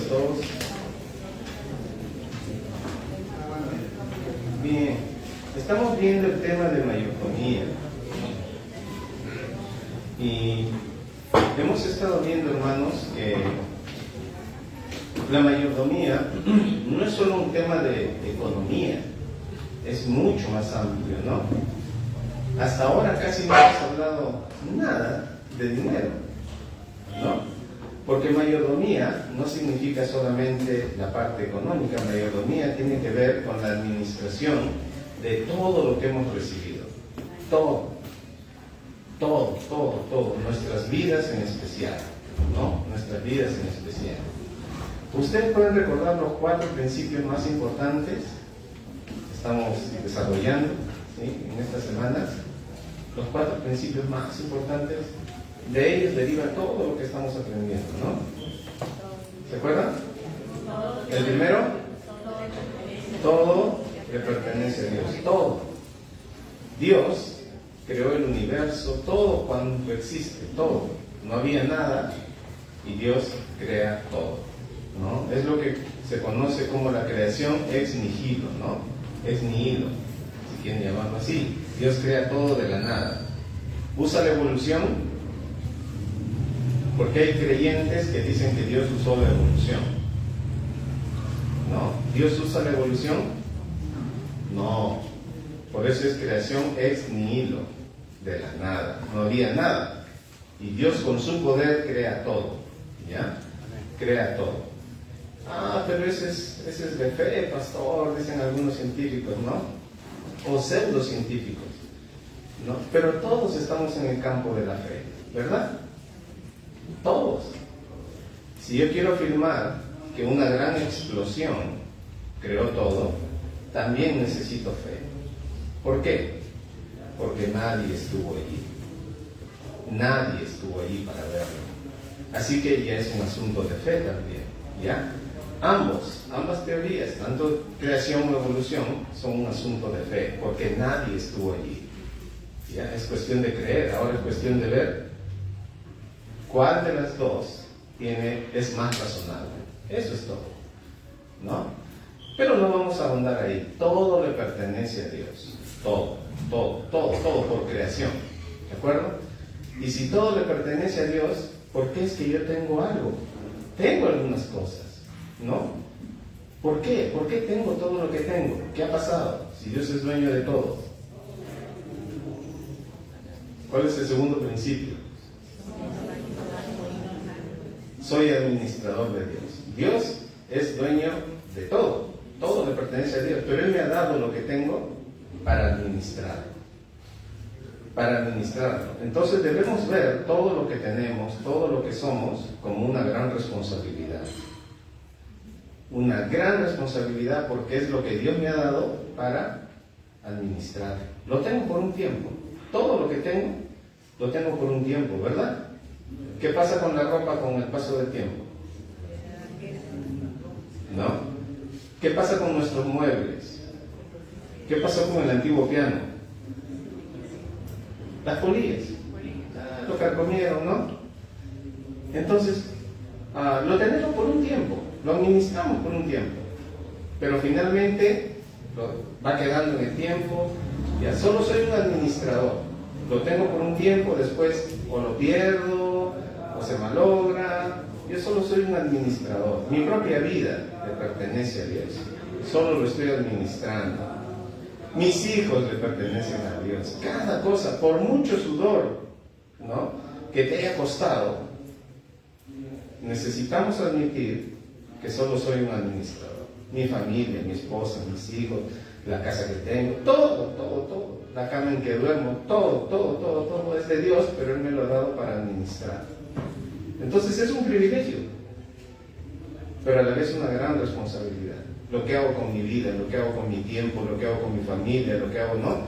a todos. Bien, estamos viendo el tema de mayordomía. Y hemos estado viendo, hermanos, que la mayordomía no es solo un tema de economía, es mucho más amplio, ¿no? Hasta ahora casi no hemos hablado nada de dinero, ¿no? Porque mayordomía no significa solamente la parte económica. Mayordomía tiene que ver con la administración de todo lo que hemos recibido. Todo, nuestras vidas en especial, ¿no? Nuestras vidas en especial. ¿Ustedes pueden recordar los 4 principios más importantes que estamos desarrollando, ¿sí?, en estas semanas? Los 4 principios más importantes, de ellos deriva todo lo que estamos aprendiendo, ¿no? ¿Se acuerdan? El primero, todo le pertenece a Dios, todo. Dios creó el universo, todo cuanto existe, todo. No había nada y Dios crea todo, ¿no? Es lo que se conoce como la creación ex nihilo, ¿no? Ex nihilo, si quieren llamarlo así. Dios crea todo de la nada. Usa la evolución, porque hay creyentes que dicen que Dios usó la evolución. ¿No? ¿Dios usa la evolución? No. Por eso es creación ex nihilo, de la nada. No había nada. Y Dios con su poder crea todo. ¿Ya? Crea todo. Ah, pero ese es de fe, pastor, dicen algunos científicos, ¿no? O pseudocientíficos, ¿no? Pero todos estamos en el campo de la fe, ¿verdad? Todos. Si yo quiero afirmar que una gran explosión creó todo, también necesito fe. ¿Por qué? Porque nadie estuvo allí. Nadie estuvo allí para verlo. Así que ya es un asunto de fe también, ¿ya? Ambas teorías, tanto creación o evolución, son un asunto de fe, porque nadie estuvo allí. ¿Ya? Es cuestión de creer, ahora es cuestión de ver cuál de las dos es más razonable. Eso es todo, ¿no? Pero no vamos a ahondar ahí. Todo le pertenece a Dios. Todo por creación. ¿De acuerdo? Y si todo le pertenece a Dios, ¿por qué es que yo tengo algo? Tengo algunas cosas, ¿no? ¿Por qué? ¿Por qué tengo todo lo que tengo? ¿Qué ha pasado? Si Dios es dueño de todo. ¿Cuál es el segundo principio? Soy administrador de Dios. Dios es dueño de todo. Todo le pertenece a Dios. Pero Él me ha dado lo que tengo para administrarlo. Para administrarlo. Entonces debemos ver todo lo que tenemos, todo lo que somos, como una gran responsabilidad. Una gran responsabilidad, porque es lo que Dios me ha dado para administrar. Lo tengo por un tiempo. Todo lo que tengo, lo tengo por un tiempo, ¿verdad? ¿Qué pasa con la ropa con el paso del tiempo? ¿No? ¿Qué pasa con nuestros muebles? ¿Qué pasó con el antiguo piano? Las polillas. Lo carcomieron, ¿no? Entonces, lo tenemos por un tiempo, lo administramos por un tiempo, pero finalmente va quedando en el tiempo. Ya solo soy un administrador. Lo tengo por un tiempo, después o lo pierdo o se malogra. Yo solo soy un administrador. Mi propia vida le pertenece a Dios. Solo lo estoy administrando. Mis hijos le pertenecen a Dios. Cada cosa, por mucho sudor, ¿no?, que te haya costado, necesitamos admitir que solo soy un administrador. Mi familia, mi esposa, mis hijos, la casa que tengo, todo, la cama en que duermo, todo es de Dios, pero Él me lo ha dado para administrar. Entonces es un privilegio, pero a la vez una gran responsabilidad. Lo que hago con mi vida, lo que hago con mi tiempo, lo que hago con mi familia, lo que hago, ¿no?,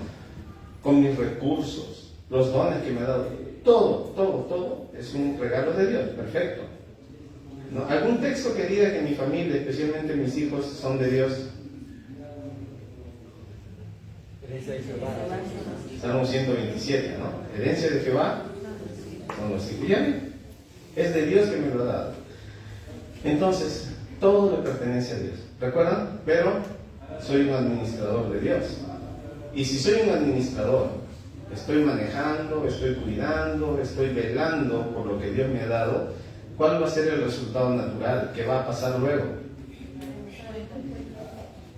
con mis recursos, los dones que me ha dado, todo es un regalo de Dios, perfecto, ¿no? ¿Algún texto que diga que mi familia, especialmente mis hijos, son de Dios? Salmo 127, ¿no? Herencia de Jehová son los hijos. ¿Ya ven? Es de Dios que me lo ha dado. Entonces, todo le pertenece a Dios. ¿Recuerdan? Pero soy un administrador de Dios. Y si soy un administrador, estoy manejando, estoy cuidando, estoy velando por lo que Dios me ha dado, ¿cuál va a ser el resultado natural? ¿Qué va a pasar luego?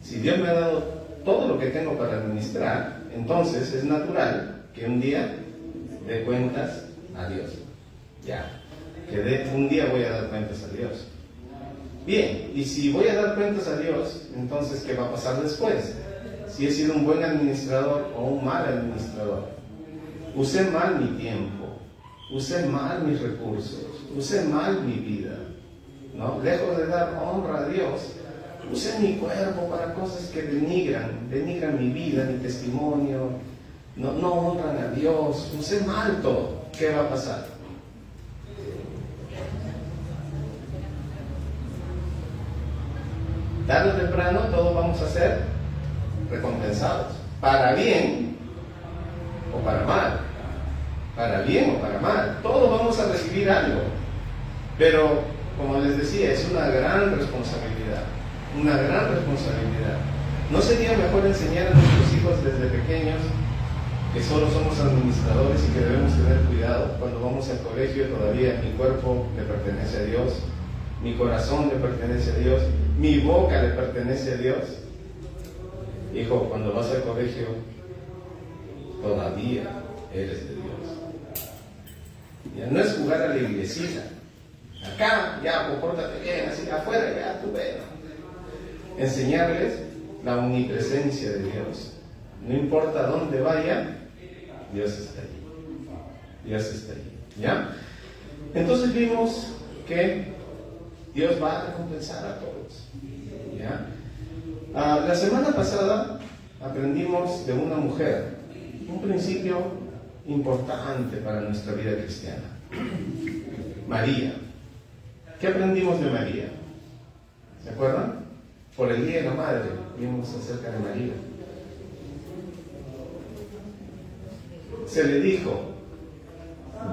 Si Dios me ha dado todo lo que tengo para administrar, entonces es natural que un día dé cuentas a Dios. Ya, un día voy a dar cuentas a Dios. Bien, y si voy a dar cuentas a Dios, entonces ¿qué va a pasar después? Si he sido un buen administrador o un mal administrador. Usé mal mi tiempo, usé mal mis recursos, usé mal mi vida, ¿no? Lejos de dar honra a Dios, usé mi cuerpo para cosas que denigran mi vida, mi testimonio, no honran a Dios, usé mal todo. ¿Qué va a pasar? Tarde o temprano todos vamos a ser recompensados, para bien o para mal, para bien o para mal, todos vamos a recibir algo, pero como les decía, es una gran responsabilidad, una gran responsabilidad. ¿No sería mejor enseñar a nuestros hijos desde pequeños que solo somos administradores y que debemos tener cuidado? Cuando vamos al colegio todavía mi cuerpo le pertenece a Dios, mi corazón le pertenece a Dios, mi boca le pertenece a Dios. Hijo, cuando vas al colegio todavía eres de Dios. Ya no es jugar a la iglesita. Acá, ya, compórtate bien, así, afuera, ya, tú ven. Enseñarles la omnipresencia de Dios. No importa dónde vaya, Dios está allí. Dios está allí. ¿Ya? Entonces vimos que Dios va a recompensar a todos. ¿Ya? La semana pasada aprendimos de una mujer, un principio importante para nuestra vida cristiana. María. ¿Qué aprendimos de María? ¿Se acuerdan? Por el Día de la Madre vimos acerca de María. Se le dijo,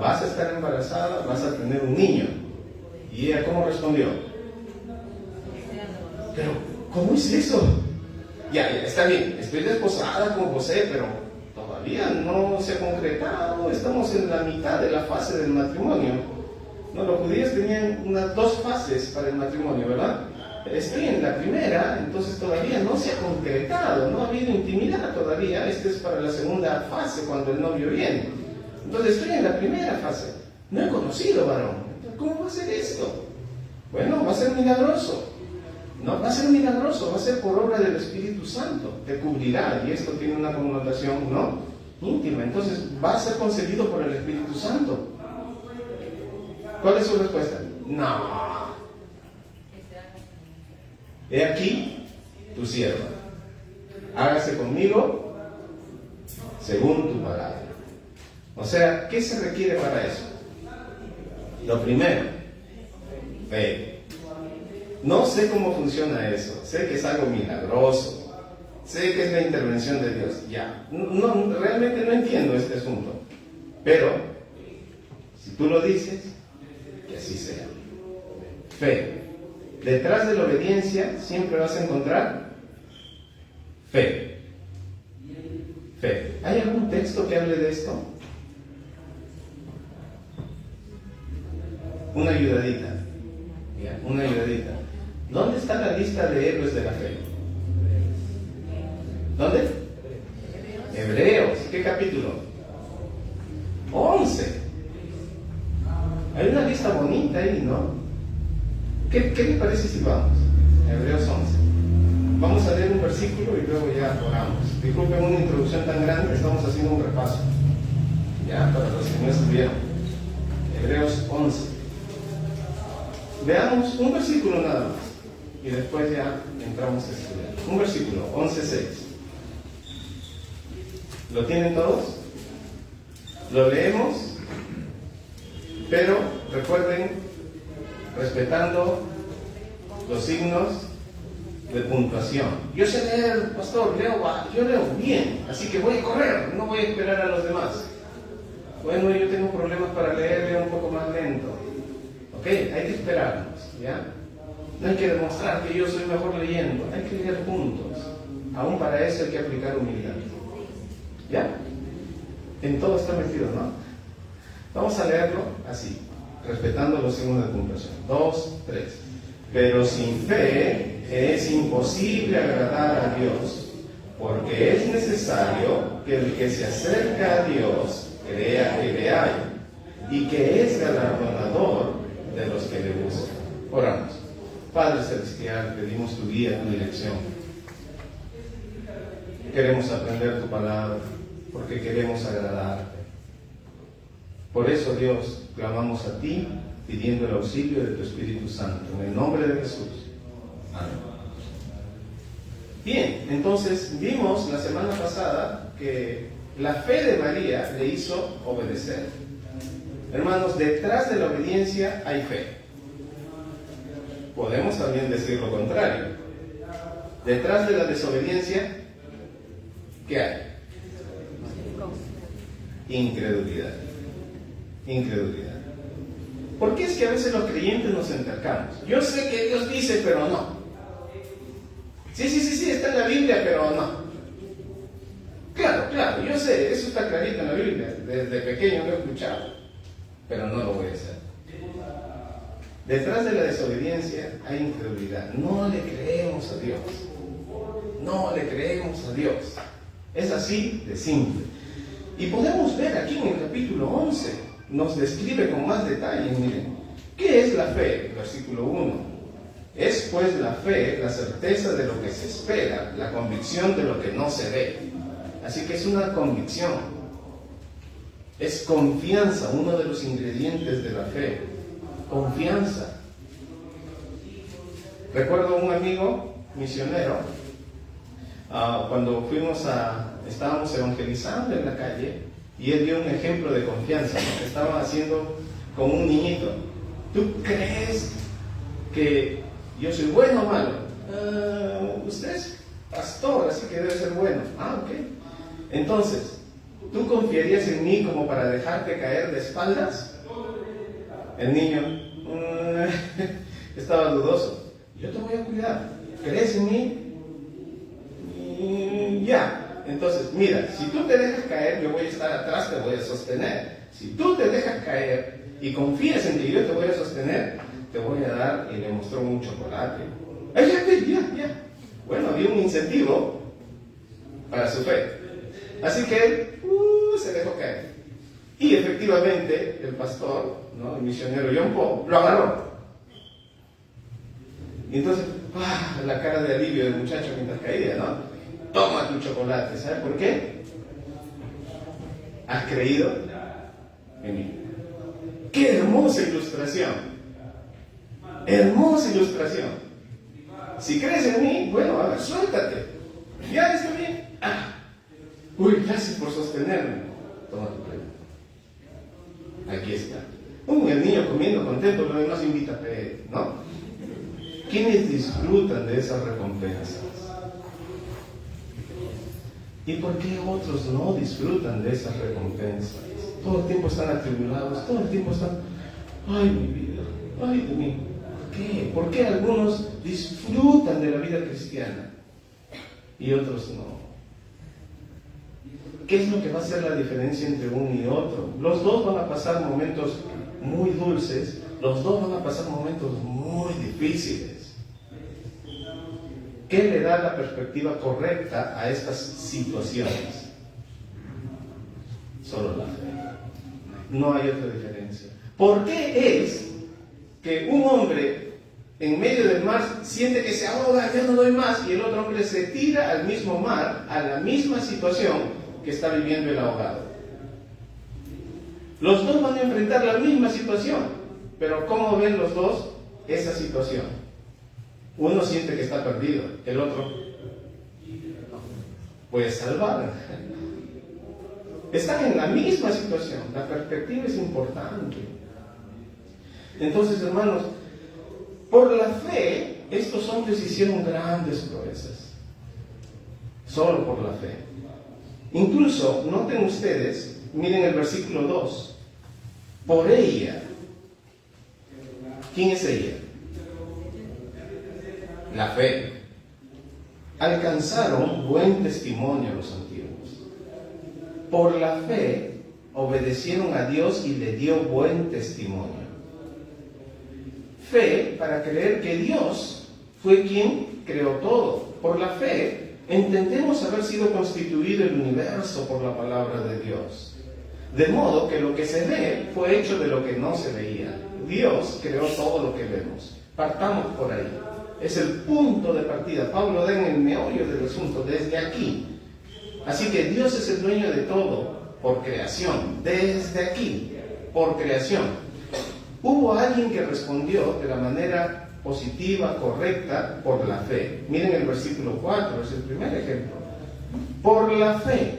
vas a estar embarazada, vas a tener un niño. ¿Y ella cómo respondió? Pero, ¿cómo es eso? Ya, está bien, estoy desposada con José, pero todavía no se ha concretado, estamos en la mitad de la fase del matrimonio. No, los judíos tenían dos fases para el matrimonio, ¿verdad? Estoy en la primera, entonces todavía no se ha concretado, no ha habido intimidad todavía. Esta es para la segunda fase, cuando el novio viene. Entonces estoy en la primera fase, no he conocido varón. Entonces, ¿cómo va a ser esto? Bueno, va a ser milagroso. No, va a ser milagroso, va a ser por obra del Espíritu Santo, te cubrirá, y esto tiene una connotación, ¿no?, íntima. Entonces, va a ser concebido por el Espíritu Santo. ¿Cuál es su respuesta? No. He aquí tu sierva, hágase conmigo según tu palabra. O sea, ¿qué se requiere para eso? Lo primero, fe. No sé cómo funciona eso, sé que es algo milagroso, sé que es la intervención de Dios, ya. No, realmente no entiendo este asunto, pero si tú lo dices, que así sea. Fe. Detrás de la obediencia siempre vas a encontrar fe. Fe. ¿Hay algún texto que hable de esto? Una ayudadita. Ya, una ayudadita. ¿Dónde está la lista de héroes de la fe? ¿Dónde? Hebreos. ¿Qué capítulo? 11. Hay una lista bonita ahí, ¿no? ¿Qué le parece si vamos? Hebreos 11. Vamos a leer un versículo y luego ya oramos. Disculpen una introducción tan grande, estamos haciendo un repaso. Ya, para los que no estuvieron. Hebreos 11. Veamos un versículo nada más. Y después ya entramos a estudiar. Un versículo, 11:6. ¿Lo tienen todos? Lo leemos, pero recuerden, respetando los signos de puntuación. Yo sé leer, pastor, yo leo bien, así que voy a correr, no voy a esperar a los demás. Bueno, yo tengo problemas para leer un poco más lento. Ok, hay que esperarnos, ¿ya? No hay que demostrar que yo soy mejor leyendo, hay que leer juntos. Aún para eso hay que aplicar humildad. ¿Ya? En todo está metido, ¿no? Vamos a leerlo así, respetando los signos de puntuación. 2, 3. Pero sin fe es imposible agradar a Dios, porque es necesario que el que se acerca a Dios crea que le hay y que es galardonador de los que le buscan. Oramos. Padre Celestial, pedimos tu guía, tu dirección. Queremos aprender tu palabra, porque queremos agradarte. Por eso, Dios, clamamos a ti, pidiendo el auxilio de tu Espíritu Santo, en el nombre de Jesús. Amén. Bien, entonces vimos la semana pasada que la fe de María le hizo obedecer. Hermanos, detrás de la obediencia hay fe. Podemos también decir lo contrario. Detrás de la desobediencia, ¿qué hay? Incredulidad. Incredulidad. ¿Por qué es que a veces los creyentes nos entercamos? Yo sé que Dios dice, pero no. Sí, está en la Biblia, pero no. Claro, yo sé, eso está clarito en la Biblia. Desde pequeño lo he escuchado, pero no lo voy a hacer. Detrás de la desobediencia hay incredulidad. No le creemos a Dios. No le creemos a Dios. Es así de simple. Y podemos ver aquí en el capítulo 11, nos describe con más detalle, miren. ¿Qué es la fe? Versículo 1. Es pues la fe, la certeza de lo que se espera, la convicción de lo que no se ve. Así que es una convicción. Es confianza, uno de los ingredientes de la fe. Confianza. Recuerdo un amigo misionero, cuando estábamos evangelizando en la calle, y él dio un ejemplo de confianza, ¿no? Estaba haciendo con un niñito. ¿Tú crees que yo soy bueno o malo? Usted es pastor, así que debe ser bueno. Ok. Entonces, ¿tú confiarías en mí como para dejarte caer de espaldas? El niño estaba dudoso. Yo te voy a cuidar. ¿Crees en mí? Ya. Entonces, mira, si tú te dejas caer, yo voy a estar atrás, te voy a sostener. Si tú te dejas caer y confías en que yo te voy a sostener, te voy a dar, y le mostró un chocolate. Ya. Bueno, había un incentivo para su fe. Así que él se dejó caer. Y efectivamente, el pastor, ¿no? El misionero John Paul, lo agarró. Y entonces, la cara de alivio del muchacho mientras caía, ¿no? Toma tu chocolate. ¿Sabes por qué? ¿Has creído en mí? ¡Qué hermosa ilustración! Hermosa ilustración. Si crees en mí, bueno, a ver, suéltate. ¿Ya está bien? Gracias por sostenerme. Toma tu premio. Aquí está. El niño comiendo contento, lo demás invita a pedir, ¿no? ¿Quiénes disfrutan de esas recompensas? ¿Y por qué otros no disfrutan de esas recompensas? Todo el tiempo están atribulados, todo el tiempo están, ay mi vida, ay de mí. ¿Por qué? ¿Por qué algunos disfrutan de la vida cristiana y otros no? ¿Qué es lo que va a hacer la diferencia entre uno y otro? Los dos van a pasar momentos muy dulces, los dos van a pasar momentos muy difíciles. ¿Qué le da la perspectiva correcta a estas situaciones? Solo la fe. No hay otra diferencia. ¿Por qué es que un hombre en medio del mar siente que se ahoga, ya no doy más, y el otro hombre se tira al mismo mar, a la misma situación que está viviendo el ahogado? Los dos van a enfrentar la misma situación, pero ¿cómo ven los dos esa situación? Uno siente que está perdido, el otro puede salvar. Están en la misma situación, la perspectiva es importante. Entonces, hermanos, por la fe, estos hombres hicieron grandes proezas. Solo por la fe. Incluso, noten ustedes, miren el versículo 2. Por ella. ¿Quién es ella? la fe. Alcanzaron buen testimonio los antiguos. Por la fe obedecieron a Dios y le dio buen testimonio. Fe para creer que Dios fue quien creó todo. Por la fe entendemos haber sido constituido el universo por la palabra de Dios. De modo que lo que se ve fue hecho de lo que no se veía. Dios creó todo lo que vemos. Partamos por ahí. Es el punto de partida. Pablo da en el meollo del asunto, desde aquí. Así que Dios es el dueño de todo por creación. Desde aquí, por creación. Hubo alguien que respondió de la manera positiva, correcta, por la fe. Miren el versículo 4, es el primer ejemplo. Por la fe,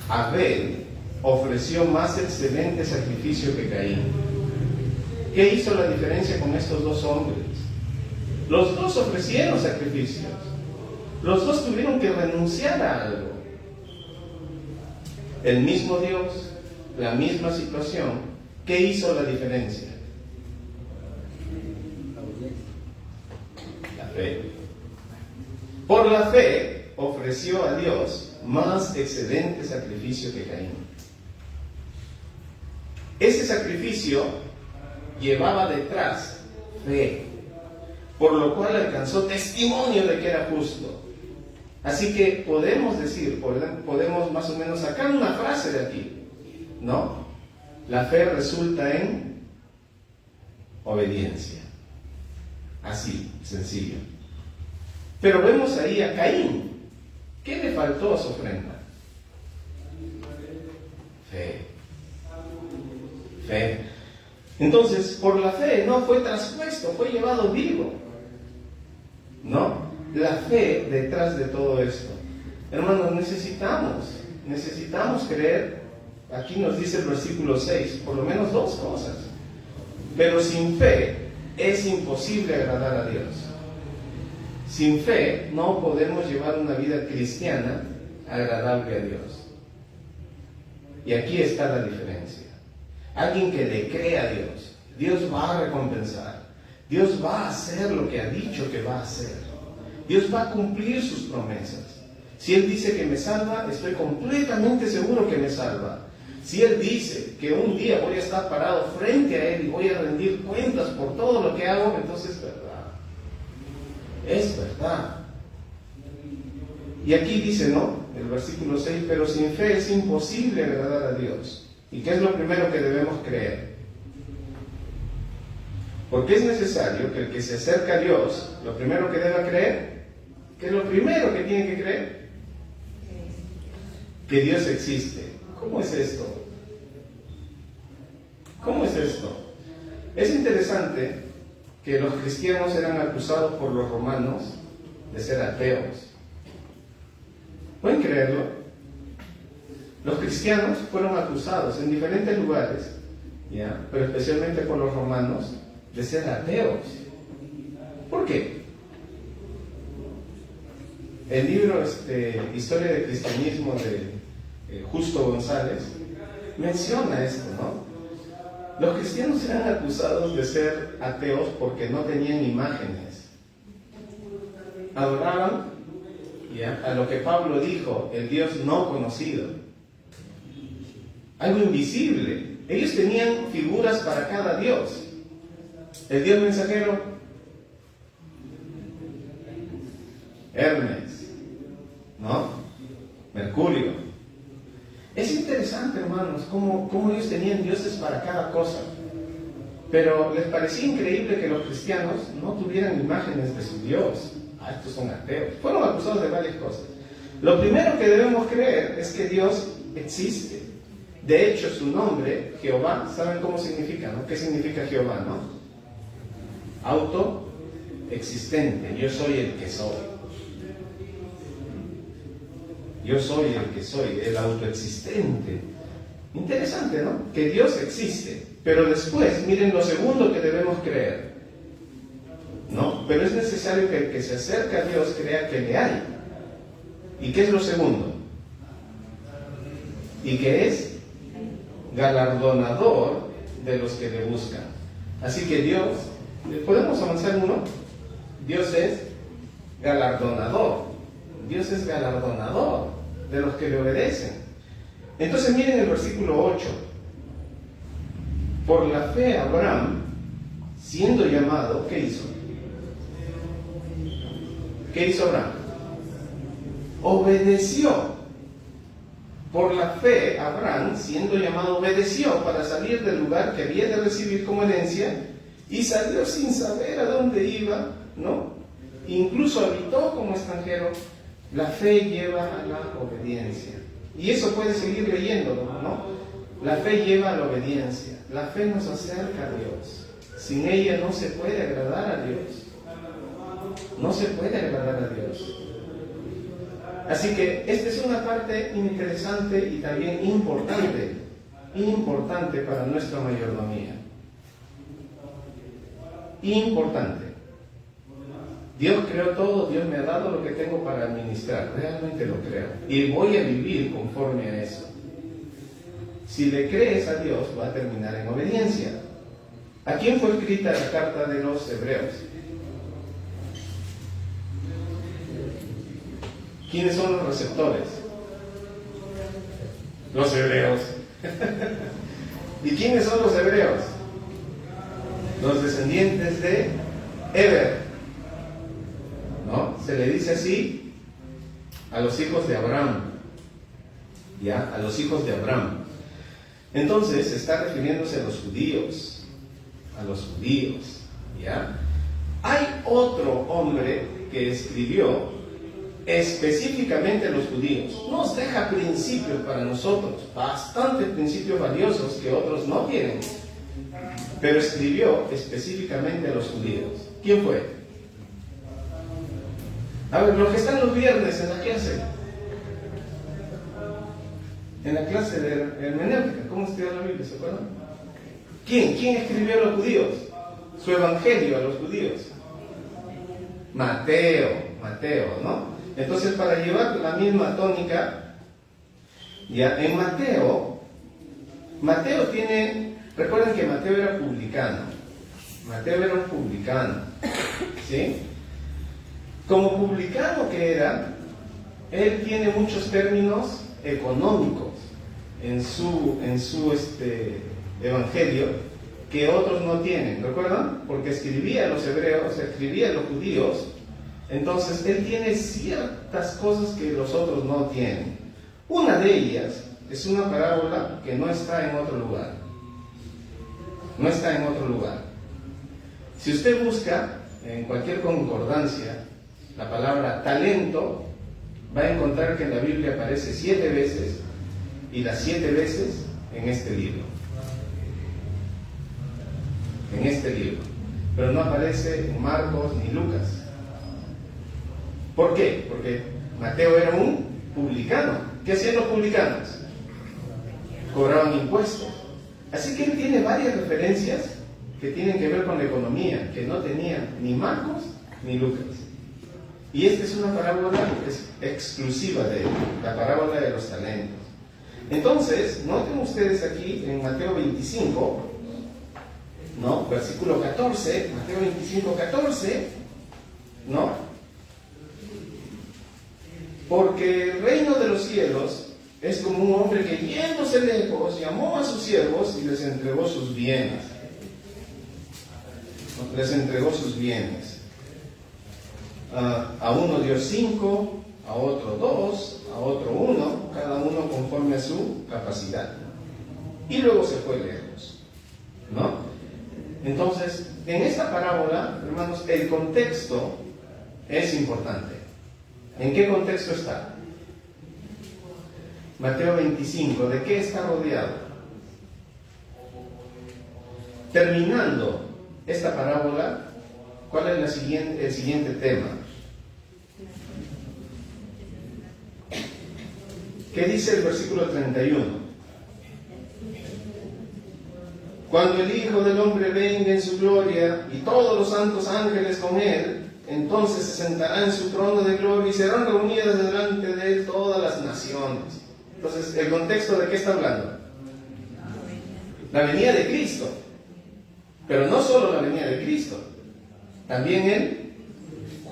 Abel ofreció más excelente sacrificio que Caín. ¿Qué hizo la diferencia con estos dos hombres? Los dos ofrecieron sacrificios. Los dos tuvieron que renunciar a algo. El mismo Dios, la misma situación. ¿Qué hizo la diferencia? La fe. Por la fe ofreció a Dios más excelente sacrificio que Caín. Ese sacrificio llevaba detrás fe, por lo cual alcanzó testimonio de que era justo. Así que podemos decir, podemos más o menos sacar una frase de aquí, ¿no? La fe resulta en obediencia. Así, sencillo. Pero vemos ahí a Caín. ¿Qué le faltó a su ofrenda? Fe. Fe. Entonces, por la fe no fue traspuesto, fue llevado vivo. ¿No? La fe detrás de todo esto. Hermanos, necesitamos creer. Aquí nos dice el versículo 6, por lo menos dos cosas. Pero sin fe es imposible agradar a Dios. Sin fe no podemos llevar una vida cristiana agradable a Dios. Y aquí está la diferencia. Alguien que le cree a Dios, Dios va a recompensar. Dios va a hacer lo que ha dicho que va a hacer. Dios va a cumplir sus promesas. Si Él dice que me salva, estoy completamente seguro que me salva. Si Él dice que un día voy a estar parado frente a Él y voy a rendir cuentas por todo lo que hago, entonces es verdad. Es verdad. Y aquí dice, ¿no? El versículo 6, pero sin fe es imposible agradar a Dios. ¿Y qué es lo primero que debemos creer? Porque es necesario que el que se acerca a Dios, lo primero que deba creer, ¿qué es lo primero que tiene que creer? Que Dios existe. ¿Cómo es esto? ¿Cómo es esto? Es interesante que los cristianos eran acusados por los romanos de ser ateos. ¿Pueden creerlo? Los cristianos fueron acusados en diferentes lugares, ¿ya? Pero especialmente por los romanos, de ser ateos. ¿Por qué? El libro Historia del Cristianismo de Justo González menciona esto, ¿no? Los cristianos eran acusados de ser ateos porque no tenían imágenes. Adoraban, ¿ya?, a lo que Pablo dijo, el Dios no conocido. Algo invisible. Ellos tenían figuras para cada Dios. El Dios mensajero, Hermes, ¿no? Mercurio. Es interesante, hermanos, cómo ellos tenían dioses para cada cosa. Pero les parecía increíble que los cristianos no tuvieran imágenes de su Dios. Estos son ateos. Fueron acusados de varias cosas. Lo primero que debemos creer es que Dios existe. De hecho, su nombre, Jehová, ¿saben cómo significa, no? ¿Qué significa Jehová, no? Autoexistente. Yo soy el que soy. Yo soy el que soy, el autoexistente. Interesante, ¿no? Que Dios existe. Pero después, miren lo segundo que debemos creer. ¿No? Pero es necesario que el que se acerca a Dios crea que le hay. ¿Y qué es lo segundo? Y que es galardonador de los que le buscan. Así que Dios, ¿podemos avanzar uno? Dios es galardonador. Dios es galardonador de los que le obedecen. Entonces miren el versículo 8. Por la fe Abraham, siendo llamado, ¿qué hizo? ¿Qué hizo Abraham? Obedeció. Por la fe Abraham, siendo llamado, obedeció para salir del lugar que había de recibir como herencia, y salió sin saber a dónde iba, ¿no? Incluso habitó como extranjero. La fe lleva a la obediencia. Y eso puede seguir leyéndolo, ¿no? La fe lleva a la obediencia. La fe nos acerca a Dios. Sin ella no se puede agradar a Dios. No se puede agradar a Dios. Así que esta es una parte interesante y también importante para nuestra mayordomía. Importante. Dios creó todo, Dios me ha dado lo que tengo para administrar, realmente lo creo. Y voy a vivir conforme a eso. Si le crees a Dios, va a terminar en obediencia. ¿A quién fue escrita la carta de los Hebreos? ¿Quiénes son los receptores? Los hebreos. ¿Y quiénes son los hebreos? Los descendientes de Eber, ¿no? Se le dice así a los hijos de Abraham, ¿ya? A los hijos de Abraham. Entonces está refiriéndose a los judíos, ¿ya? Hay otro hombre que escribió específicamente a los judíos. Nos deja principios para nosotros, bastantes principios valiosos que otros no tienen, pero escribió específicamente a los judíos. ¿Quién fue? A ver, los que están los viernes en la clase de hermenéutica, ¿cómo estudiar la Biblia? ¿Se acuerdan? ¿Quién escribió a los judíos? Su evangelio a los judíos. Mateo, ¿no? Entonces, para llevar la misma tónica, ya en Mateo tiene, recuerden que Mateo era publicano. Mateo era un publicano, ¿sí? Como publicano que era, él tiene muchos términos económicos en su evangelio que otros no tienen, ¿recuerdan? Porque escribía a los hebreos, escribía a los judíos, entonces él tiene ciertas cosas que los otros no tienen. Una de ellas es una parábola que no está en otro lugar. No está en otro lugar. Si usted busca en cualquier concordancia la palabra talento, va a encontrar que en la Biblia aparece 7 veces, y las 7 veces en este libro. En este libro. Pero no aparece en Marcos ni Lucas. ¿Por qué? Porque Mateo era un publicano. ¿Qué hacían los publicanos? Cobraban impuestos. Así que él tiene varias referencias que tienen que ver con la economía, que no tenían ni Marcos ni Lucas. Y esta es una parábola exclusiva de él, la parábola de los talentos. Entonces, noten ustedes aquí en Mateo 25, ¿no? Versículo 14, Mateo 25, 14, ¿no? Porque el reino de los cielos es como un hombre que yéndose lejos llamó a sus siervos y les entregó sus bienes. Les entregó sus bienes. A uno dio 5, a otro 2, a otro 1, cada uno conforme a su capacidad. Y luego se fue lejos, ¿no? Entonces, en esta parábola, hermanos, el contexto es importante. ¿En qué contexto está? Mateo 25, ¿de qué está rodeado? Terminando esta parábola, ¿cuál es el siguiente tema? ¿Qué dice el versículo 31? Cuando el Hijo del Hombre venga en su gloria y todos los santos ángeles con él, entonces se sentará en su trono de gloria y serán reunidas delante de él todas las naciones. Entonces, ¿el contexto de qué está hablando? La venida de Cristo. Pero no solo la venida de Cristo, también el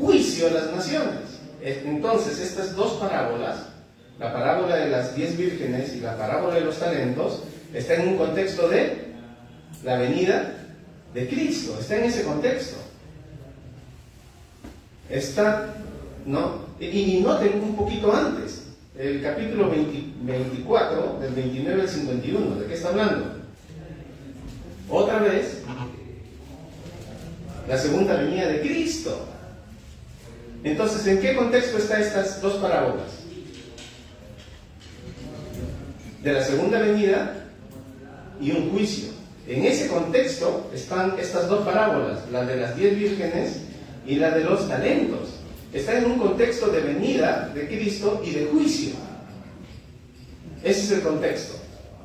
juicio a las naciones. Entonces, estas dos parábolas, la parábola de las 10 vírgenes y la parábola de los talentos, está en un contexto de la venida de Cristo, está en ese contexto. Está, ¿no? Y noten un poquito antes, el capítulo 24, del 29 al 51, ¿de qué está hablando? Otra vez, la segunda venida de Cristo. Entonces, ¿en qué contexto están estas dos parábolas? De la segunda venida y un juicio. En ese contexto están estas dos parábolas, la de las 10 vírgenes y la de los talentos. Están en un contexto de venida de Cristo y de juicio. Ese es el contexto,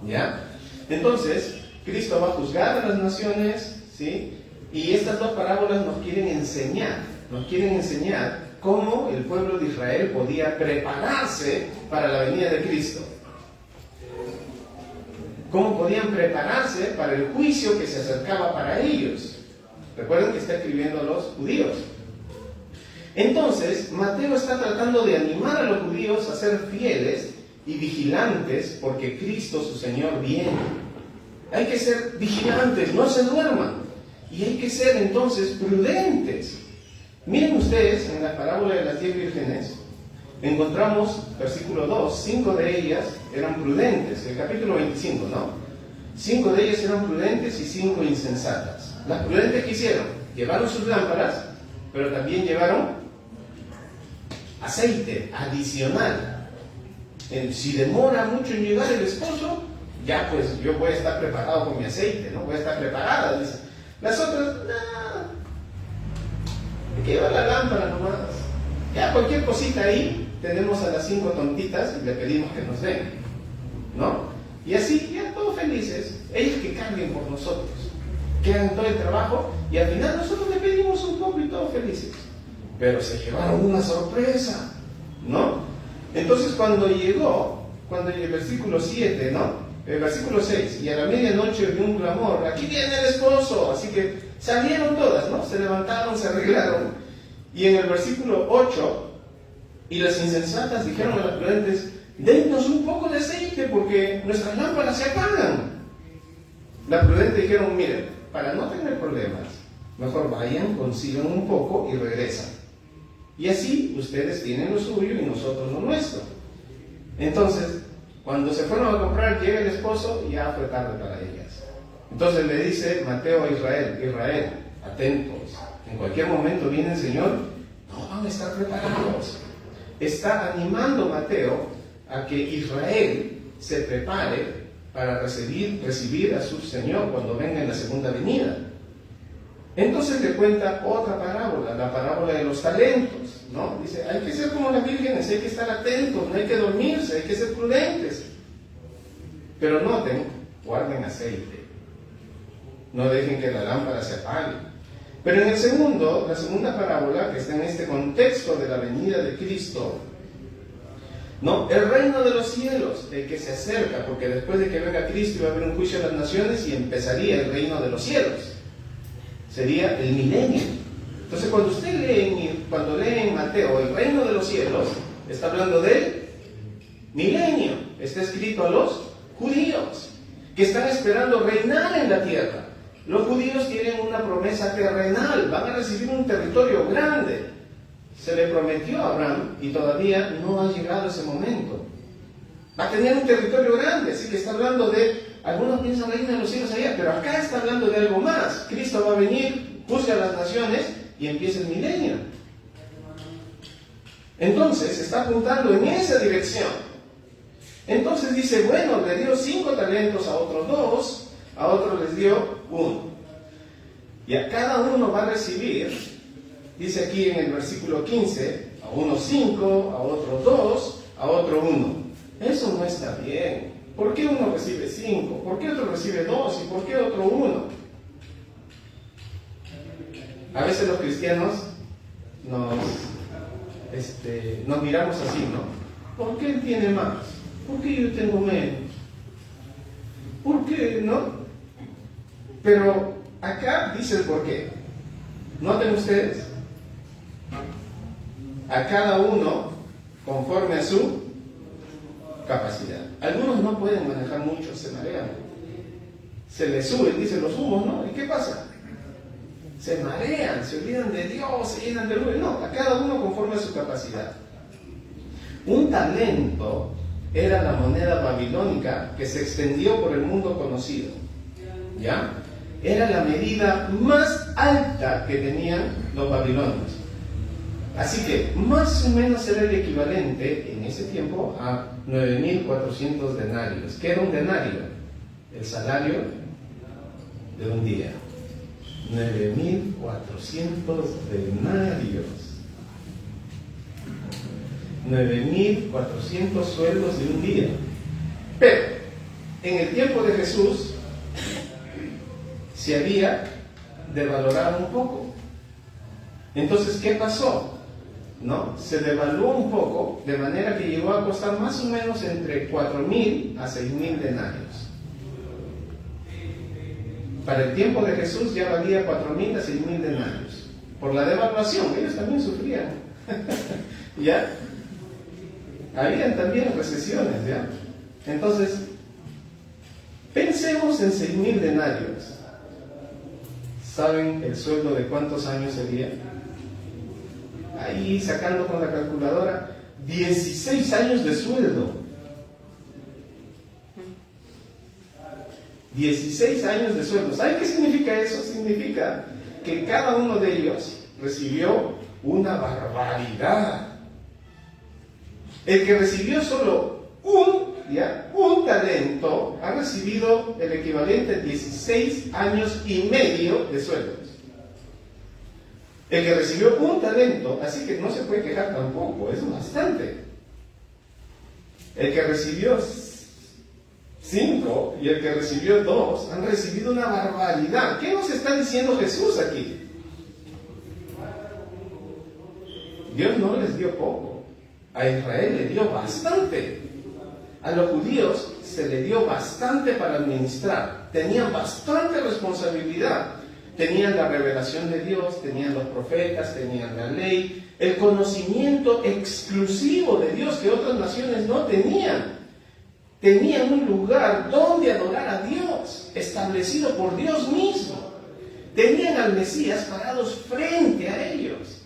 ¿ya? Entonces, Cristo va a juzgar a las naciones, ¿sí? Y estas dos parábolas nos quieren enseñar cómo el pueblo de Israel podía prepararse para la venida de Cristo. Cómo podían prepararse para el juicio que se acercaba para ellos. Recuerden que está escribiendo a los judíos. Entonces, Mateo está tratando de animar a los judíos a ser fieles y vigilantes porque Cristo, su Señor, viene. Hay que ser vigilantes, no se duerman. Y hay que ser entonces prudentes. Miren ustedes, en la parábola de las 10 vírgenes, encontramos, versículo 2, 5 de ellas eran prudentes, el capítulo 25, ¿no? 5 de ellas eran prudentes y 5 insensatas. Las prudentes, ¿qué hicieron? Llevaron sus lámparas, pero también llevaron aceite adicional. Si demora mucho en llegar el esposo, ya pues yo voy a estar preparado con mi aceite, ¿no? Voy a estar preparada, dice. Las otras, nada. Hay que llevar la lámpara nomás. Ya cualquier cosita ahí, tenemos a las 5 tontitas y le pedimos que nos den, ¿no? Y así, ya todos felices, ellos que carguen por nosotros, que hagan todo el trabajo y al final nosotros le pedimos un poco y todos felices. Pero se llevaron una sorpresa, ¿no? Entonces cuando llegó el versículo 7, ¿no? El versículo 6, y a la medianoche oyó un clamor, aquí viene el esposo, así que salieron todas, ¿no? Se levantaron, se arreglaron. Y en el versículo 8, y las insensatas dijeron a las prudentes, dennos un poco de aceite porque nuestras lámparas se apagan. Las prudentes dijeron, miren, para no tener problemas, mejor vayan, consigan un poco y regresan. Y así ustedes tienen lo suyo y nosotros lo nuestro. Entonces, cuando se fueron a comprar, llega el esposo y ya fue tarde para ellas. Entonces le dice Mateo a Israel, Israel, atentos, en cualquier momento viene el Señor, no van a estar preparados. Está animando Mateo a que Israel se prepare para recibir a su Señor cuando venga en la segunda venida. Entonces le cuenta otra parábola, la parábola de los talentos, ¿no? Dice, hay que ser como las vírgenes, hay que estar atentos, no hay que dormirse, hay que ser prudentes. Pero noten, guarden aceite. No dejen que la lámpara se apague. Pero en la segunda parábola, que está en este contexto de la venida de Cristo, ¿no? El reino de los cielos, el que se acerca, porque después de que venga Cristo iba a haber un juicio a las naciones y empezaría el reino de los cielos. Sería el milenio. Entonces cuando lee en Mateo el reino de los cielos, está hablando del milenio. Está escrito a los judíos, que están esperando reinar en la tierra. Los judíos tienen una promesa terrenal, van a recibir un territorio grande. Se le prometió a Abraham y todavía no ha llegado ese momento. Va a tener un territorio grande, así que está hablando de, algunos piensan reino de los cielos allá, pero acá está hablando de algo más. Cristo va a venir, juzga a las naciones y empieza el milenio. Entonces está apuntando en esa dirección. Entonces dice, bueno, le dio 5 talentos, a otros 2, a otros les dio 1. Y a cada uno va a recibir, dice aquí en el versículo 15, a uno 5, a otro 2, a otro 1. Eso no está bien. ¿Por qué uno recibe 5? ¿Por qué otro recibe 2? ¿Y por qué otro 1? A veces los cristianos nos miramos así, ¿no? ¿Por qué él tiene más? ¿Por qué yo tengo menos? ¿Por qué no? Pero acá dice el por qué. Noten ustedes. a cada uno conforme a su capacidad. Algunos no pueden manejar mucho, se marean. Se les sube, dicen los humos, ¿no? ¿Y qué pasa? Se marean, se olvidan de Dios, se llenan de luz. No, a cada uno conforme a su capacidad. Un talento era la moneda babilónica que se extendió por el mundo conocido. ¿Ya? Era la medida más alta que tenían los babilonios. Así que más o menos era el equivalente en ese tiempo a 9.400 denarios. ¿Qué era un denario? El salario de un día. 9.400 denarios. 9.400 sueldos de un día. Pero en el tiempo de Jesús se había devalorado un poco. Entonces, ¿qué pasó? ¿No? Se devaluó un poco, de manera que llegó a costar más o menos entre 4.000 a 6.000 denarios. Para el tiempo de Jesús ya valía 4.000 a 6.000 denarios. Por la devaluación, ellos también sufrían. ¿Ya? Habían también recesiones, ¿ya? Entonces, pensemos en 6.000 denarios. ¿Saben el sueldo de cuántos años sería? Ahí sacando con la calculadora, 16 años de sueldo. 16 años de sueldo. ¿Saben qué significa eso? Significa que cada uno de ellos recibió una barbaridad. El que recibió solo un talento ha recibido el equivalente a 16 años y medio de sueldos. El que recibió un talento, así que no se puede quejar tampoco, es bastante. El que recibió 5 y el que recibió 2 han recibido una barbaridad. ¿Qué nos está diciendo Jesús aquí? Dios no les dio poco, a Israel le dio bastante. A los judíos se le dio bastante para administrar, tenían bastante responsabilidad. Tenían la revelación de Dios, tenían los profetas, tenían la ley, el conocimiento exclusivo de Dios que otras naciones no tenían. Tenían un lugar donde adorar a Dios, establecido por Dios mismo. Tenían al Mesías parados frente a ellos.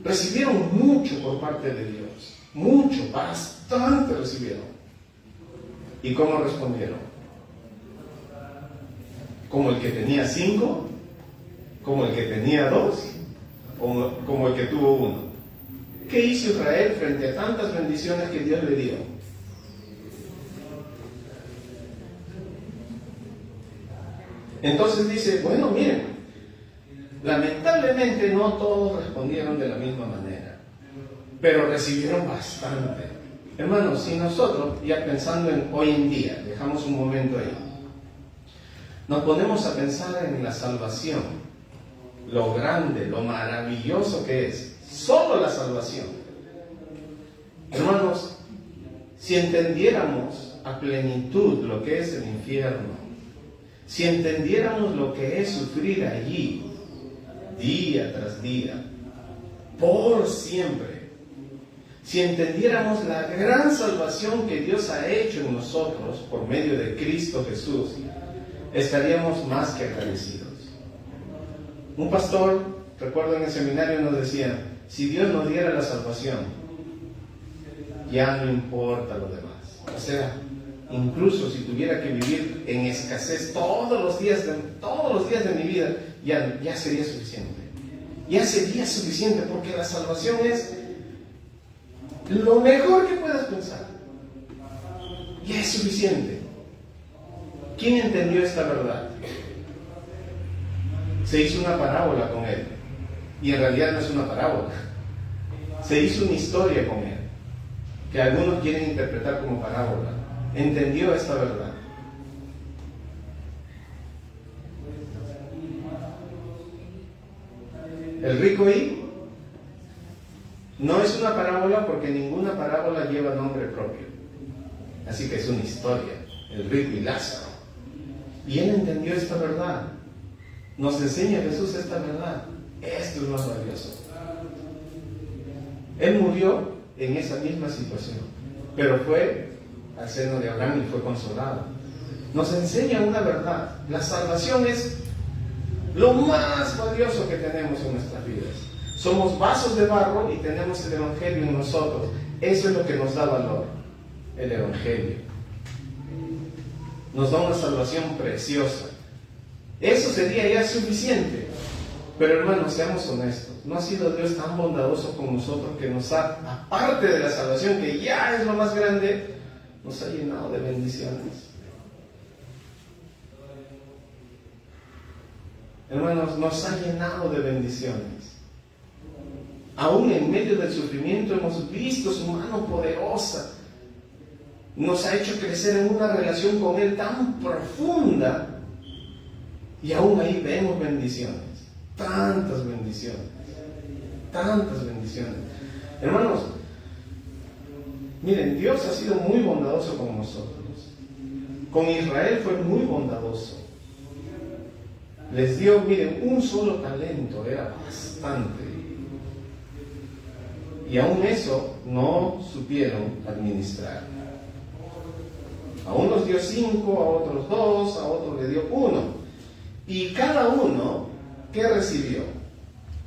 Recibieron mucho por parte de Dios, mucho, bastante recibieron. ¿Y cómo respondieron? ¿Como el que tenía 5? ¿Como el que tenía 2? ¿O como el que tuvo 1? ¿Qué hizo Israel frente a tantas bendiciones que Dios le dio? Entonces dice, bueno, miren, lamentablemente no todos respondieron de la misma manera, pero recibieron bastante. Hermanos, si nosotros, ya pensando en hoy en día, dejamos un momento ahí, nos ponemos a pensar en la salvación, lo grande, lo maravilloso que es, solo la salvación. Hermanos, si entendiéramos a plenitud lo que es el infierno, si entendiéramos lo que es sufrir allí, día tras día, por siempre, si entendiéramos la gran salvación que Dios ha hecho en nosotros por medio de Cristo Jesús, estaríamos más que agradecidos. Un pastor, recuerdo en el seminario, nos decía, si Dios nos diera la salvación, ya no importa lo demás. O sea, incluso si tuviera que vivir en escasez todos los días de mi vida, ya sería suficiente. Ya sería suficiente, porque la salvación es lo mejor que puedas pensar. Ya es suficiente. ¿Quién entendió esta verdad? Se hizo una parábola con él. Y en realidad no es una parábola. Se hizo una historia con él, que algunos quieren interpretar como parábola. Entendió esta verdad. El rico y no es una parábola, porque ninguna parábola lleva nombre propio. Así que es una historia. El rico y Lázaro. Y él entendió esta verdad. Nos enseña Jesús esta verdad. Esto es más valioso. Él murió en esa misma situación, pero fue al seno de Abraham y fue consolado. Nos enseña una verdad: la salvación es lo más valioso que tenemos en nuestras vidas. Somos vasos de barro y tenemos el Evangelio en nosotros. Eso es lo que nos da valor, el Evangelio. Nos da una salvación preciosa. Eso sería ya suficiente. Pero hermanos, seamos honestos, no ha sido Dios tan bondadoso con nosotros que nos ha, aparte de la salvación, que ya es lo más grande, nos ha llenado de bendiciones. Hermanos, nos ha llenado de bendiciones. Aún en medio del sufrimiento hemos visto su mano poderosa. Nos ha hecho crecer en una relación con Él tan profunda. Y aún ahí vemos bendiciones. Tantas bendiciones. Tantas bendiciones. Hermanos, miren, Dios ha sido muy bondadoso con nosotros. Con Israel fue muy bondadoso. Les dio, miren, un solo talento, era bastante. Y aún eso no supieron administrar. A unos dio 5, a otros 2, a otros le dio 1. Y cada uno, ¿qué recibió?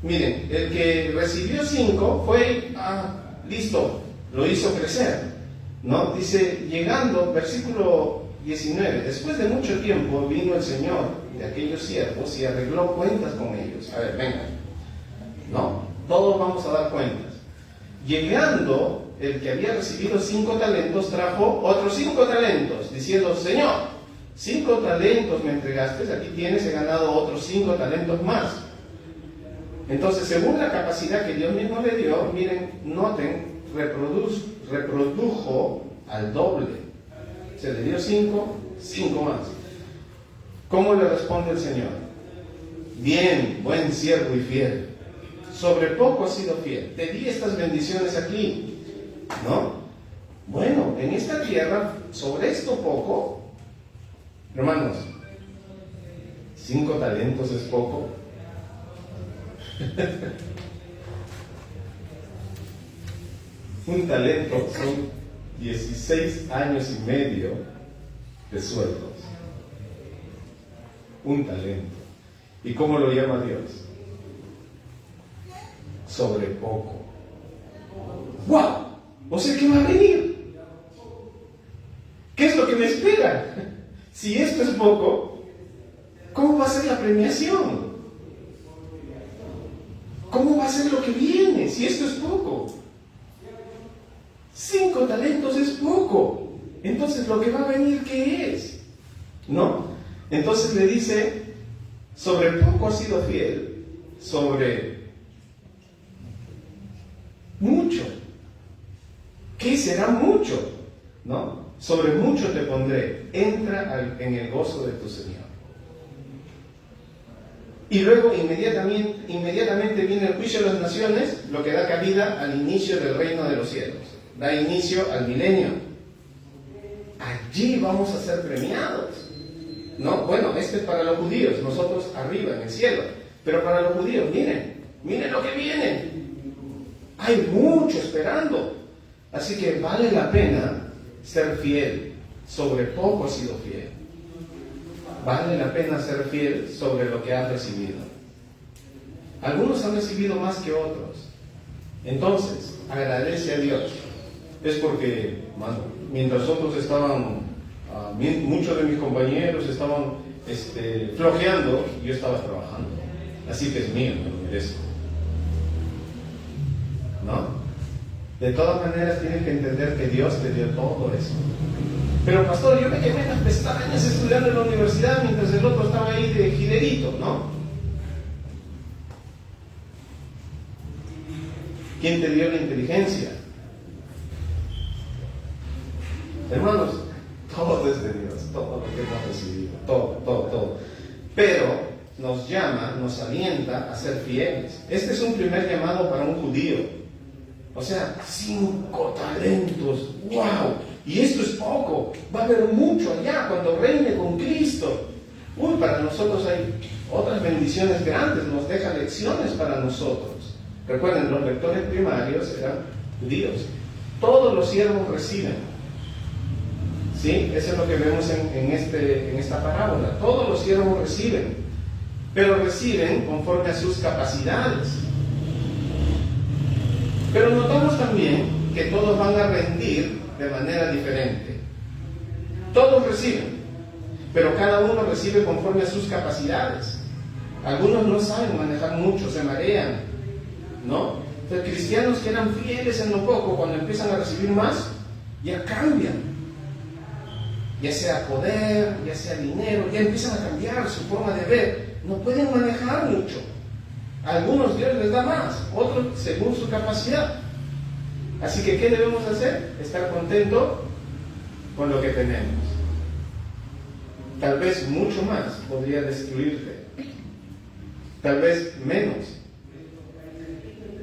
Miren, el que recibió 5 fue, listo, lo hizo crecer, ¿no? Dice, llegando, versículo 19, después de mucho tiempo vino el Señor de aquellos siervos y arregló cuentas con ellos. A ver, vengan, ¿no? Todos vamos a dar cuentas. Llegando, el que había recibido 5 talentos trajo otros 5 talentos, diciendo, Señor, 5 talentos me entregaste, aquí tienes, he ganado otros 5 talentos más. Entonces, según la capacidad que Dios mismo le dio, miren, noten, reprodujo al doble. Se le dio 5, 5 más. ¿Cómo le responde el Señor? Bien, buen siervo y fiel. Sobre poco has sido fiel. Te di estas bendiciones aquí, ¿no? Bueno, en esta tierra, sobre esto poco, hermanos, 5 talentos es poco. Un talento son 16 años y medio de sueldos. Un talento. ¿Y cómo lo llama Dios? Sobre poco. ¡Wow! O sea, ¿qué va a venir? ¿Qué es lo que me espera? Si esto es poco, ¿cómo va a ser la premiación? ¿Cómo va a ser lo que viene si esto es poco? 5 talentos es poco. Entonces, ¿lo que va a venir qué es? ¿No? Entonces le dice, sobre poco has sido fiel, sobre mucho. ¿Qué será mucho? ¿No? Sobre mucho te pondré. Entra en el gozo de tu Señor. Y luego inmediatamente viene el juicio de las naciones, lo que da cabida al inicio del reino de los cielos. Da inicio al milenio. Allí vamos a ser premiados. No, bueno, este es para los judíos, nosotros arriba en el cielo. Pero para los judíos, miren lo que viene. Hay mucho esperando. Así que vale la pena ser fiel. Sobre poco has sido fiel. Vale la pena ser fiel sobre lo que has recibido. Algunos han recibido más que otros. Entonces, agradece a Dios. Es porque, mientras otros estaban, muchos de mis compañeros estaban flojeando, yo estaba trabajando. Así que es mío, me merezco. ¿No? De todas maneras tienes que entender que Dios te dio todo eso. Pero pastor, yo me quemé las pestañas estudiando en la universidad mientras el otro estaba ahí de gilerito, ¿no? ¿Quién te dio la inteligencia? Hermanos, todo es de Dios, todo lo que hemos recibido, todo. Pero nos llama, nos alienta a ser fieles. Este es un primer llamado para un judío. O sea, 5 talentos, ¡wow! Y esto es poco, va a haber mucho allá cuando reine con Cristo. Para nosotros hay otras bendiciones grandes, nos deja lecciones para nosotros. Recuerden, los lectores primarios eran judíos. Todos los siervos reciben. ¿Sí? Eso es lo que vemos en esta parábola. Todos los siervos reciben, pero reciben conforme a sus capacidades. Pero notamos también que todos van a rendir de manera diferente. Todos reciben, pero cada uno recibe conforme a sus capacidades. Algunos no saben manejar mucho, se marean, ¿no? Entonces, cristianos que eran fieles en lo poco, cuando empiezan a recibir más, ya cambian. Ya sea poder, ya sea dinero, ya empiezan a cambiar su forma de ver. No pueden manejar mucho. A algunos Dios les da más, otros según su capacidad. Así que, ¿qué debemos hacer? Estar contentos con lo que tenemos. Tal vez mucho más podría destruirte. Tal vez menos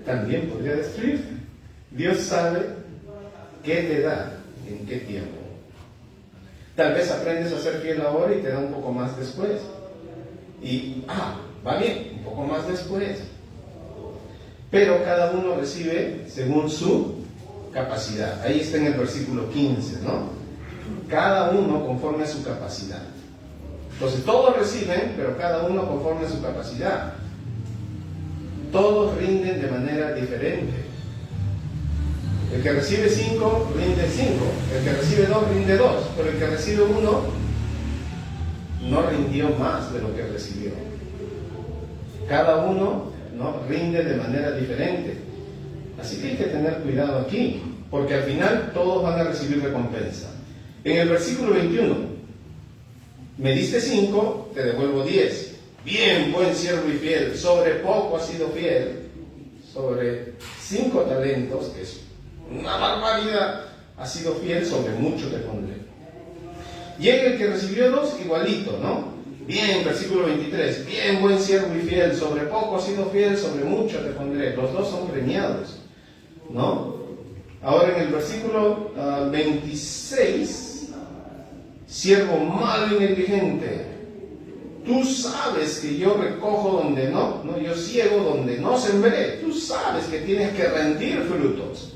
también podría destruirte. Dios sabe qué te da, en qué tiempo. Tal vez aprendes a ser fiel ahora y te da un poco más después. Y, va bien, un poco más después. Pero cada uno recibe según su capacidad. Ahí está en el versículo 15, ¿no? Cada uno conforme a su capacidad. Entonces todos reciben, pero cada uno conforme a su capacidad. Todos rinden de manera diferente. El que recibe 5, rinde 5. El que recibe 2, rinde 2. Pero el que recibe 1, no rindió más de lo que recibió. Cada uno, ¿no?, rinde de manera diferente. Así que hay que tener cuidado aquí, porque al final todos van a recibir recompensa. En el versículo 21, me diste 5, te devuelvo 10. Bien, buen siervo y fiel, sobre poco has sido fiel, sobre 5 talentos, que es una barbaridad, has sido fiel, sobre mucho te pondré. Y en el que recibió 2, igualito, ¿no? Bien, versículo 23, bien, buen siervo y fiel, sobre poco has sido fiel, sobre mucho te pondré. Los dos son premiados, ¿no? Ahora en el versículo 26, siervo malo y negligente, tú sabes que yo recojo donde no, yo ciego donde no sembré. Tú sabes que tienes que rendir frutos,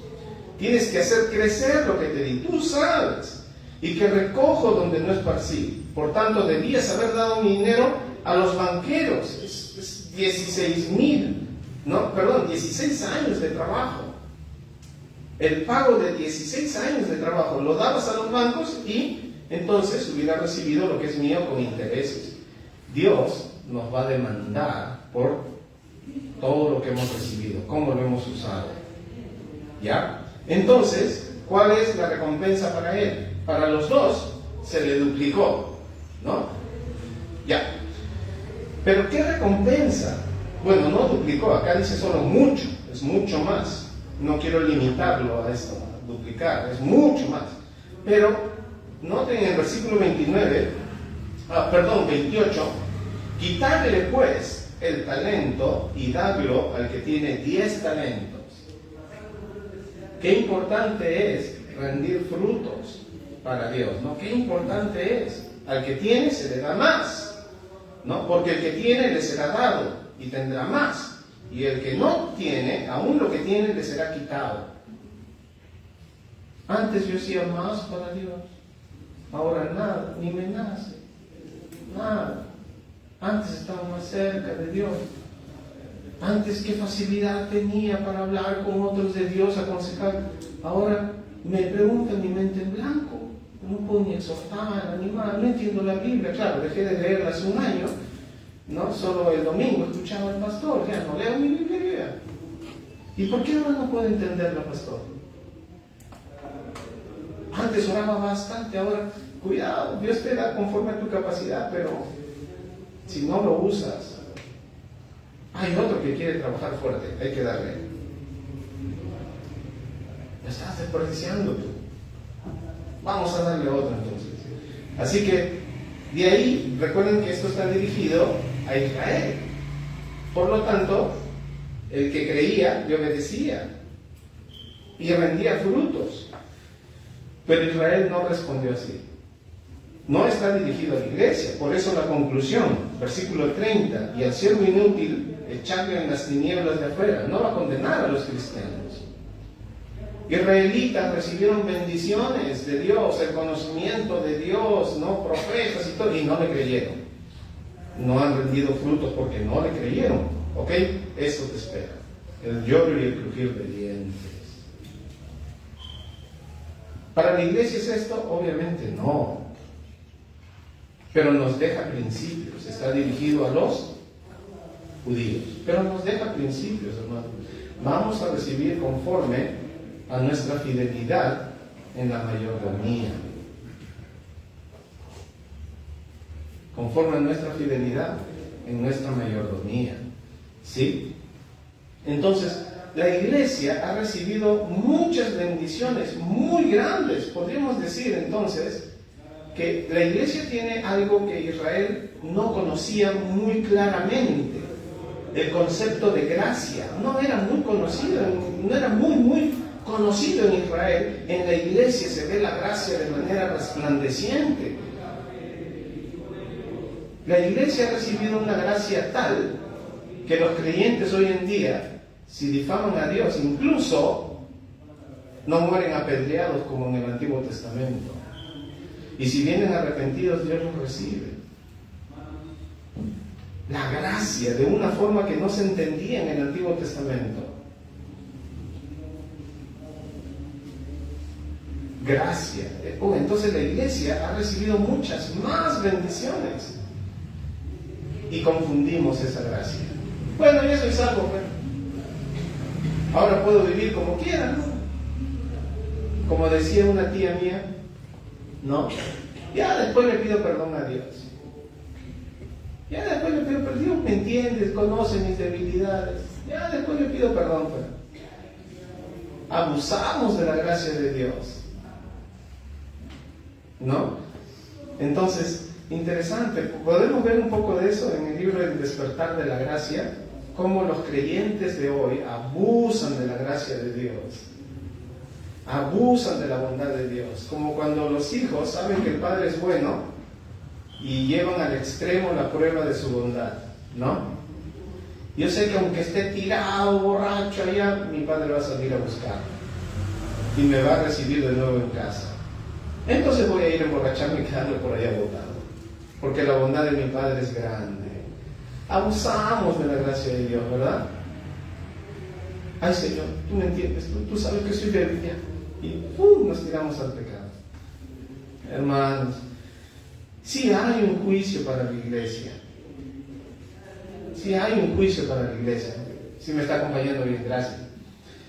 tienes que hacer crecer lo que te di, tú sabes, y que recojo donde no esparcí. Por tanto, debías haber dado mi dinero a los banqueros. Es 16 años de trabajo. El pago de 16 años de trabajo lo dabas a los bancos y entonces hubiera recibido lo que es mío con intereses. Dios nos va a demandar por todo lo que hemos recibido, cómo lo hemos usado. ¿Ya? Entonces, ¿cuál es la recompensa para él? Para los dos se le duplicó, ¿no? Ya. ¿Pero qué recompensa? Bueno, no duplicó, acá dice solo mucho, es mucho más. No quiero limitarlo a esto, duplicar, es mucho más. Pero noten en el versículo 28, quitarle pues el talento y darlo al que tiene 10 talentos. Qué importante es rendir frutos para Dios, ¿no? Qué importante es. Al que tiene se le da más, ¿no? Porque el que tiene le será dado y tendrá más. Y el que no tiene, aún lo que tiene le será quitado. Antes yo hacía más para Dios, ahora nada, ni me nace, nada. Antes estaba más cerca de Dios. Antes qué facilidad tenía para hablar con otros de Dios, aconsejar. Ahora me preguntan mi mente en blanco. No puedo ni exhortar, animar, no entiendo la Biblia. Claro, dejé de leerla hace un año, ¿no? Solo el domingo escuchaba al pastor, ya no leo mi Biblia. ¿Y por qué ahora no puedo entenderla, pastor? Antes oraba bastante, ahora, cuidado, Dios te da conforme a tu capacidad, pero si no lo usas, hay otro que quiere trabajar fuerte, hay que darle. Lo estás desperdiciando tú. Vamos a darle otro entonces. Así que, de ahí, recuerden que esto está dirigido a Israel. Por lo tanto, el que creía le obedecía y rendía frutos. Pero Israel no respondió así. no está dirigido a la iglesia. Por eso la conclusión, versículo 30, y al siervo inútil echarle en las tinieblas de afuera. No va a condenar a los cristianos. Israelitas recibieron bendiciones de Dios, el conocimiento de Dios, no profetas y todo, y no le creyeron. No han rendido frutos porque no le creyeron. ¿Ok? Eso te espera. El lloro y el crujir de dientes. ¿Para la iglesia es esto? Obviamente no. Pero nos deja principios. Está dirigido a los judíos. Pero nos deja principios, hermanos. Vamos a recibir conforme a nuestra fidelidad en la mayordomía. Conforme a nuestra fidelidad en nuestra mayordomía. ¿Sí? Entonces, la iglesia ha recibido muchas bendiciones muy grandes. Podríamos decir entonces que la iglesia tiene algo que Israel no conocía muy claramente. El concepto de gracia no era muy conocido, no era muy conocido en Israel. En la iglesia se ve la gracia de manera resplandeciente. La iglesia ha recibido una gracia tal que los creyentes hoy en día, si difaman a Dios, incluso no mueren apedreados como en el Antiguo Testamento. Y si vienen arrepentidos, Dios los recibe. La gracia de una forma que no se entendía en el Antiguo Testamento. Gracia. Entonces la iglesia ha recibido muchas más bendiciones. Y confundimos esa gracia. Bueno, yo soy salvo, pero ahora puedo vivir como quiera, ¿no? Como decía una tía mía, no, ya después le pido perdón a Dios. Ya después le pido perdón. Dios me entiende, conoce mis debilidades. Ya después le pido perdón, pero abusamos de la gracia de Dios, ¿no? Entonces, interesante, podemos ver un poco de eso en el libro El despertar de la gracia, cómo los creyentes de hoy abusan de la gracia de Dios, abusan de la bondad de Dios, como cuando los hijos saben que el padre es bueno y llevan al extremo la prueba de su bondad, ¿no? Yo sé que aunque esté tirado, borracho allá, mi padre va a salir a buscar y me va a recibir de nuevo en casa. Entonces voy a ir a emborracharme y quedarme por allá botado, porque la bondad de mi padre es grande. Abusamos de la gracia de Dios, ¿verdad? Ay, Señor, tú me entiendes, tú sabes que soy débil ya. Y nos tiramos al pecado. Hermanos, sí hay un juicio para la iglesia. Sí hay un juicio para la iglesia. Si me está acompañando bien, gracias.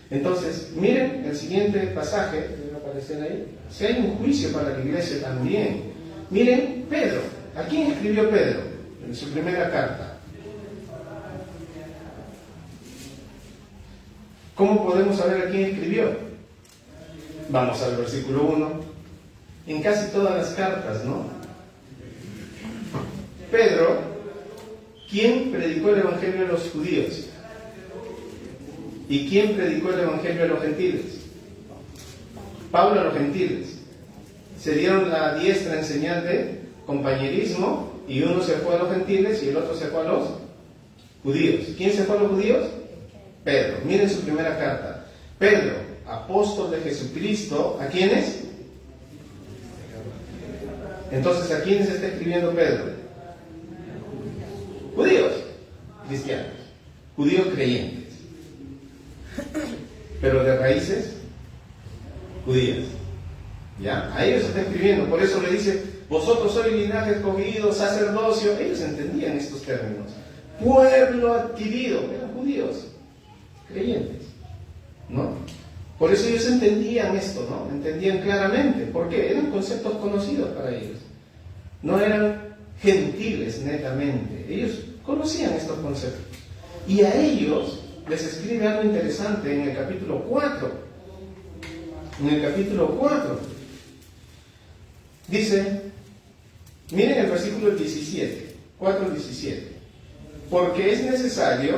Entonces, miren el siguiente pasaje, debe aparecer ahí. Si hay un juicio para la iglesia también. Miren, Pedro. ¿A quién escribió Pedro en su primera carta? ¿Cómo podemos saber a quién escribió? Vamos al versículo 1. En casi todas las cartas, ¿no? Pedro, ¿quién predicó el evangelio a los judíos? ¿Y quién predicó el evangelio a los gentiles? Pablo a los gentiles. Se dieron la diestra en señal de compañerismo, y uno se fue a los gentiles y el otro se fue a los judíos. ¿Quién se fue a los judíos? Pedro. Miren su primera carta. Pedro, apóstol de Jesucristo, ¿a quiénes? Entonces, ¿a quiénes está escribiendo Pedro? Judíos, cristianos, judíos creyentes, pero de raíces judías. ¿Ya? A ellos está escribiendo, por eso le dice: vosotros sois linaje escogido, sacerdocio. Ellos entendían estos términos. Pueblo adquirido, eran judíos, creyentes, ¿no? Por eso ellos entendían esto, ¿no? Entendían claramente, porque eran conceptos conocidos para ellos. No eran gentiles netamente, ellos conocían estos conceptos. Y a ellos les escribe algo interesante en el capítulo 4. En el capítulo 4 dice, miren el versículo 17, 4:17. Porque es necesario,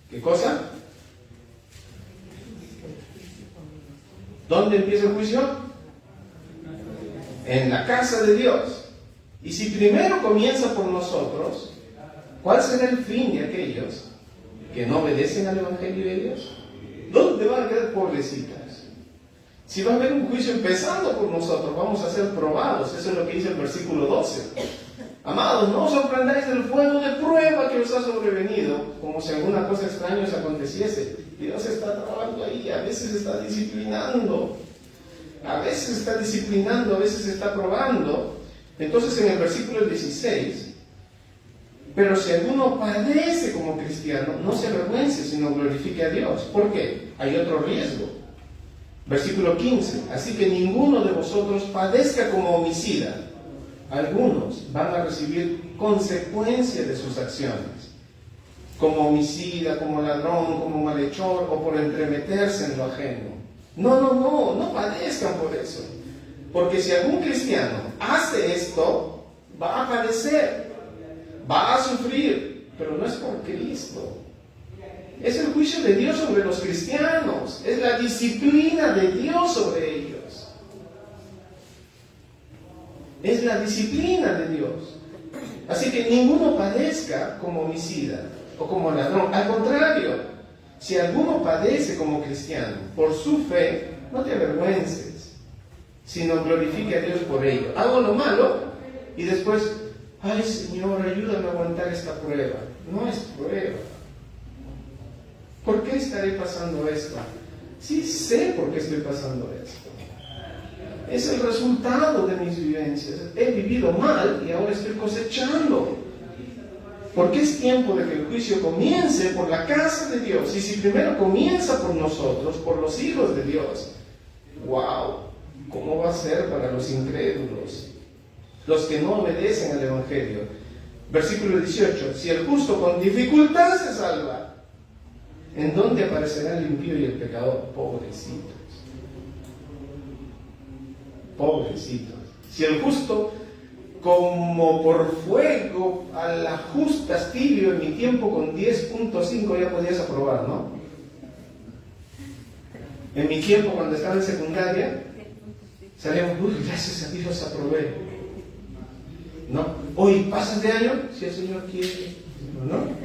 ¿qué cosa? ¿Dónde empieza el juicio? En la casa de Dios. Y si primero comienza por nosotros, ¿cuál será el fin de aquellos que no obedecen al Evangelio de Dios? ¿Dónde van a quedar pobrecitas? Si va a haber un juicio empezando por nosotros, vamos a ser probados. Eso es lo que dice el versículo 12. Amados, no os sorprendáis del fuego de prueba que os ha sobrevenido, como si alguna cosa extraña os aconteciese. Dios está trabajando ahí, a veces está disciplinando, a veces está probando. Entonces en el versículo 16, pero si alguno padece como cristiano, no se avergüence, sino glorifique a Dios. ¿Por qué? Hay otro riesgo. Versículo 15, así que ninguno de vosotros padezca como homicida. Algunos van a recibir consecuencias de sus acciones, como homicida, como ladrón, como malhechor, o por entremeterse en lo ajeno. No padezcan por eso. Porque si algún cristiano hace esto, va a padecer, va a sufrir, pero no es por Cristo. Es el juicio de Dios sobre los cristianos, es la disciplina de Dios sobre ellos. Es la disciplina de Dios. Así que ninguno padezca como homicida o como ladrón. Al contrario, si alguno padece como cristiano por su fe, no te avergüences, sino glorifique a Dios por ello. Hago lo malo y después, ay Señor, ayúdame a aguantar esta prueba. No es prueba. ¿Por qué estaré pasando esto? Sí sé por qué estoy pasando esto. Es el resultado de mis vivencias. He vivido mal y ahora estoy cosechando. Porque es tiempo de que el juicio comience por la casa de Dios. Y si primero comienza por nosotros, por los hijos de Dios, ¡wow! ¿Cómo va a ser para los incrédulos? Los que no obedecen al Evangelio. Versículo 18. Si el justo con dificultad se salva, ¿en dónde aparecerá el impío y el pecador? Pobrecitos. Pobrecitos. Si el justo, como por fuego, a la justa tibio, en mi tiempo con 10.5 ya podías aprobar, ¿no? En mi tiempo, cuando estaba en secundaria, salíamos, uy, gracias a Dios aprobé. ¿No? Hoy, ¿pasas de año? Si el Señor quiere, ¿no?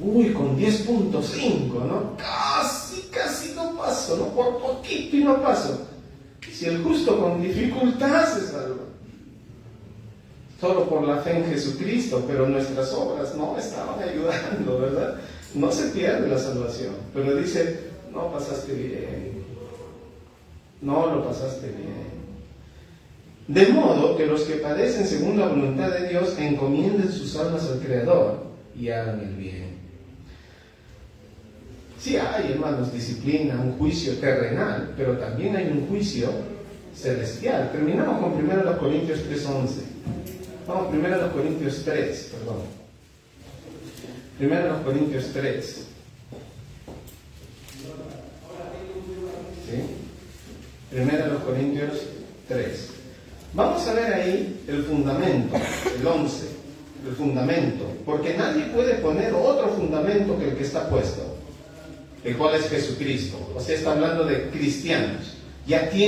Uy, con 10.5, ¿no? Casi no paso, ¿no? Por poquito y no paso. Si el justo con dificultad se salva, solo por la fe en Jesucristo, pero nuestras obras no estaban ayudando, ¿verdad? No se pierde la salvación, pero dice, no pasaste bien, no lo pasaste bien. De modo que los que padecen según la voluntad de Dios encomienden sus almas al Creador y hagan el bien. Sí hay, hermanos, disciplina, un juicio terrenal, pero también hay un juicio celestial. Terminamos con 1 Corintios 3:11. Vamos, 1 Corintios 3, perdón. 1 Corintios 3. ¿Sí? 1 Corintios 3. Vamos a ver ahí el fundamento, el 11, el fundamento, porque nadie puede poner otro fundamento que el que está puesto, el cual es Jesucristo. O sea, está hablando de cristianos. Ya tiene